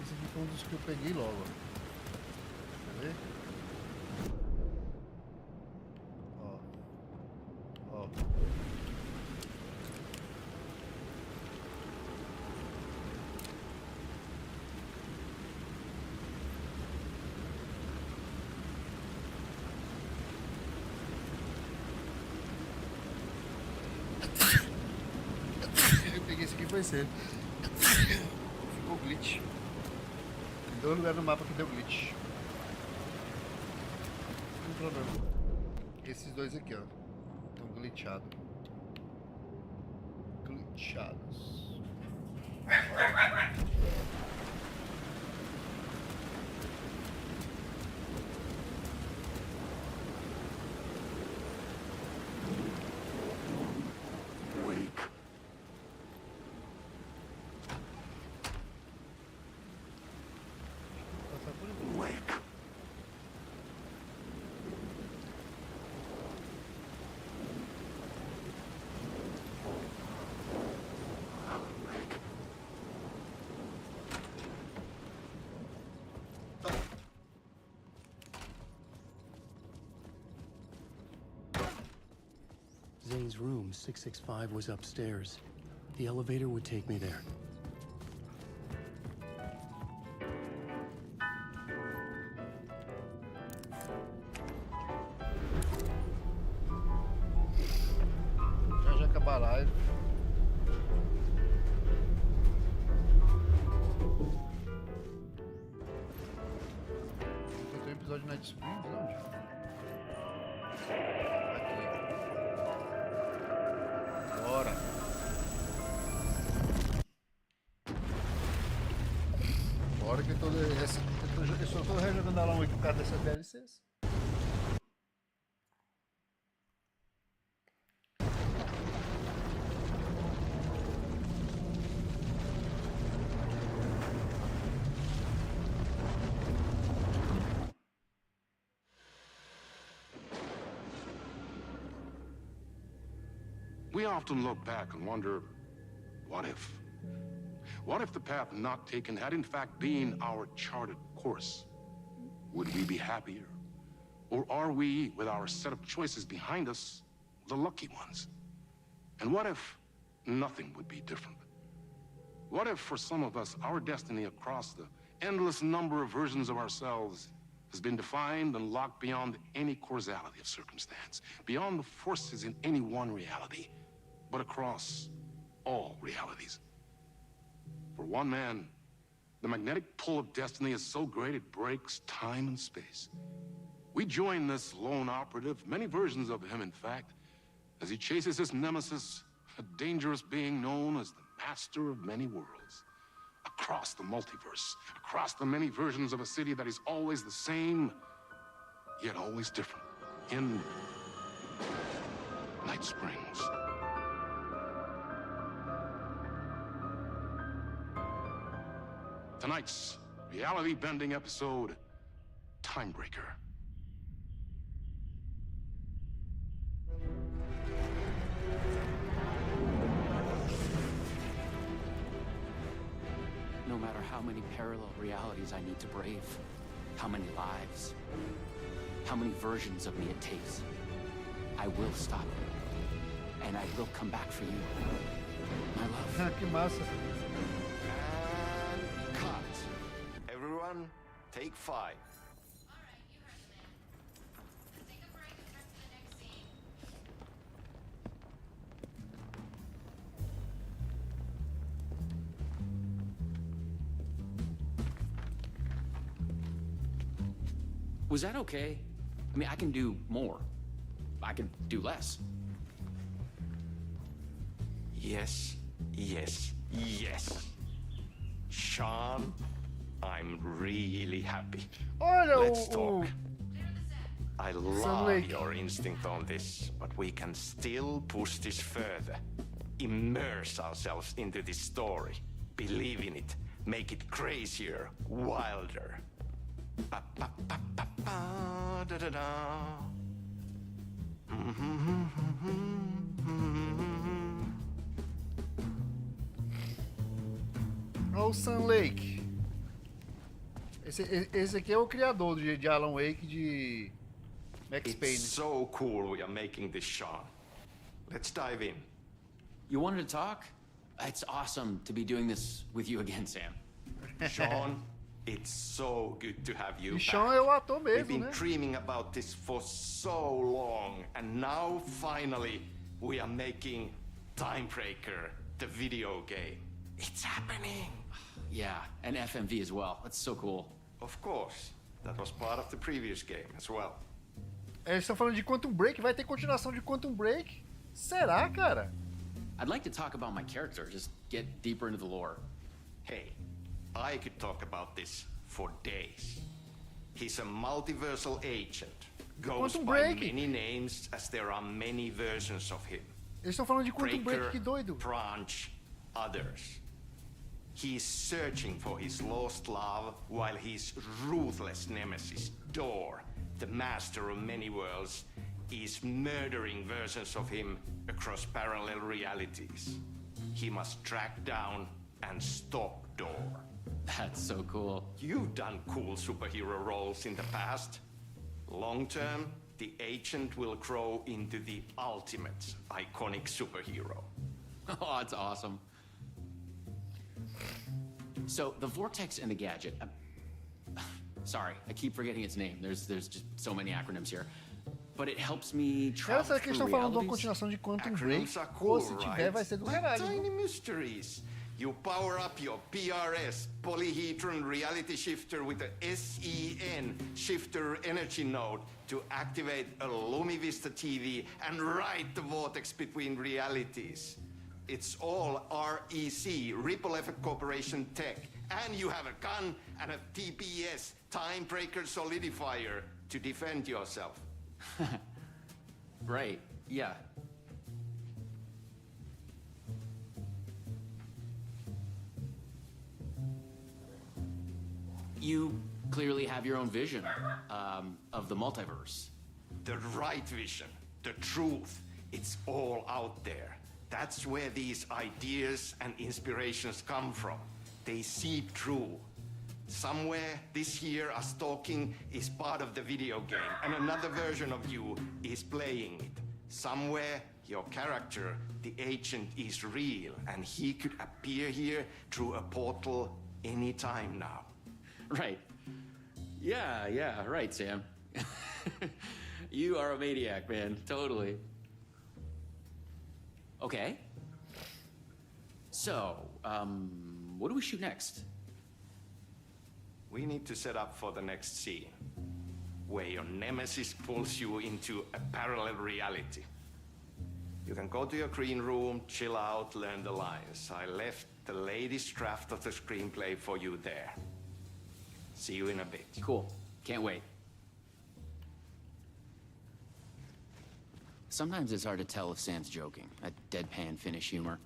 esse aqui foi um dos que eu peguei logo. Quer ver? Ó. Esse aqui foi cedo. Ficou glitch. Tem dois lugares no mapa que deu glitch. Não tem problema. Esses dois aqui, ó. Estão glitchados. Glitchados. Zane's room, 665, was upstairs. The elevator would take me there. Já acabar a live. Tem um episódio de Night Springs, onde? Aqui. Bora. Bora que eu só tô rejogando Alan Wake por causa dessas DLCs. We often look back and wonder, what if? What if the path not taken had in fact been our charted course? Would we be happier? Or are we, with our set of choices behind us, the lucky ones? And what if nothing would be different? What if for some of us, our destiny across the endless number of versions of ourselves has been defined and locked beyond any causality of circumstance, beyond the forces in any one reality, but across all realities? For one man, the magnetic pull of destiny is so great it breaks time and space. We join this lone operative, many versions of him in fact, as he chases his nemesis, a dangerous being known as the master of many worlds. Across the multiverse, across the many versions of a city that is always the same, yet always different. In Night Springs. Tonight's reality-bending episode, Timebreaker. No matter how many parallel realities I need to brave, how many lives, how many versions of me it takes, I will stop it. And I will come back for you, my love. Que massa. And cut. Everyone, take 5. Was that okay? I mean, I can do more. I can do less. Yes, yes, yes. Sean, I'm really happy. Olha Let's talk. I love Lake. your instinct on this, but we can still push this further. Immerse ourselves into this story. Believe in it. Make it crazier, wilder. Ba, ba, ba, ba, ba, da, da, da. Olha o Sun Lake. Esse aqui é o criador de Alan Wake de Max Payne. It's so cool we are making this, Sean. Let's dive in. You wanted to talk? It's awesome to be doing this with you again, Sam. Sean, it's so good to have you E back. Sean é o ator We've mesmo, been né? dreaming about this for so long, and now finally we are making Timebreaker, the video game. It's happening. Yeah, and FMV as well. That's so cool. Of course, that was part of the previous game as well. Eles estão falando de Quantum Break, vai ter continuação de Quantum Break? Será, cara? I'd like to talk about my character, just get deeper into the lore. Hey, I could talk about this for days. He's a multiversal agent. Goes Quantum by Break. many names as there are many versions of him. Eles estão falando de Quantum Breaker, Break, que doido. Branch, others. He's searching for his lost love while his ruthless nemesis, Door, the master of many worlds, is murdering versions of him across parallel realities. He must track down and stop Door. That's so cool. You've done cool superhero roles in the past. Long term, the agent will grow into the ultimate iconic superhero. Oh, that's awesome. So, the Vortex and the Gadget... sorry, I keep forgetting its name. There's just so many acronyms here. But it helps me Cara, travel será que eles estão through falando de uma realities? continuação de Quantum Break? Acronyms are Ou cool, se tiver, right? vai ser do Like caralho. tiny mysteries. You power up your PRS, polyhedron reality shifter, with a SEN shifter energy node to activate a Lumivista TV and ride the vortex between realities. It's all REC, Ripple Effect Corporation tech. And you have a gun and a TPS, Time Breaker Solidifier, to defend yourself. Right, yeah. You clearly have your own vision of the multiverse. The right vision, the truth, it's all out there. That's where these ideas and inspirations come from. They seep through. Somewhere this year, us talking is part of the video game, and another version of you is playing it. Somewhere, your character, the agent, is real, and he could appear here through a portal anytime now. Right. Yeah, right, Sam. You are a maniac, man. Totally. Okay. So, what do we shoot next? We need to set up for the next scene, where your nemesis pulls you into a parallel reality. You can go to your green room, chill out, learn the lines. I left the latest draft of the screenplay for you there. See you in a bit. Cool. Can't wait. Sometimes it's hard to tell if Sam's joking. That deadpan Finnish humor.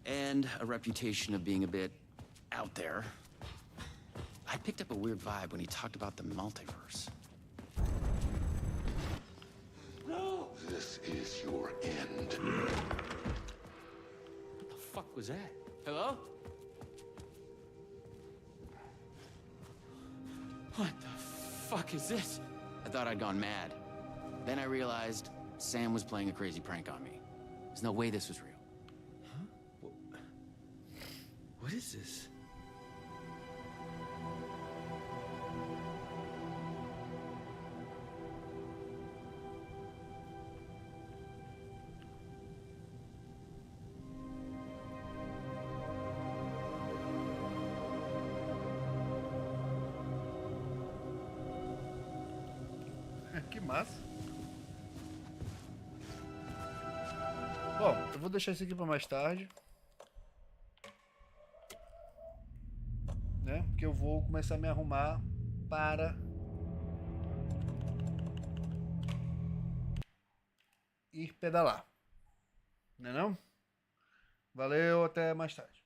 And a reputation of being a bit out there. I picked up a weird vibe when he talked about the multiverse. No, this is your end. What the fuck was that? Hello? What the fuck is this? I thought I'd gone mad. Then I realized Sam was playing a crazy prank on me. There's no way this was real. Huh? What is this? Que massa. Bom, eu vou deixar isso aqui para mais tarde, né? Porque eu vou começar a me arrumar para ir pedalar, não é não? Valeu, até mais tarde.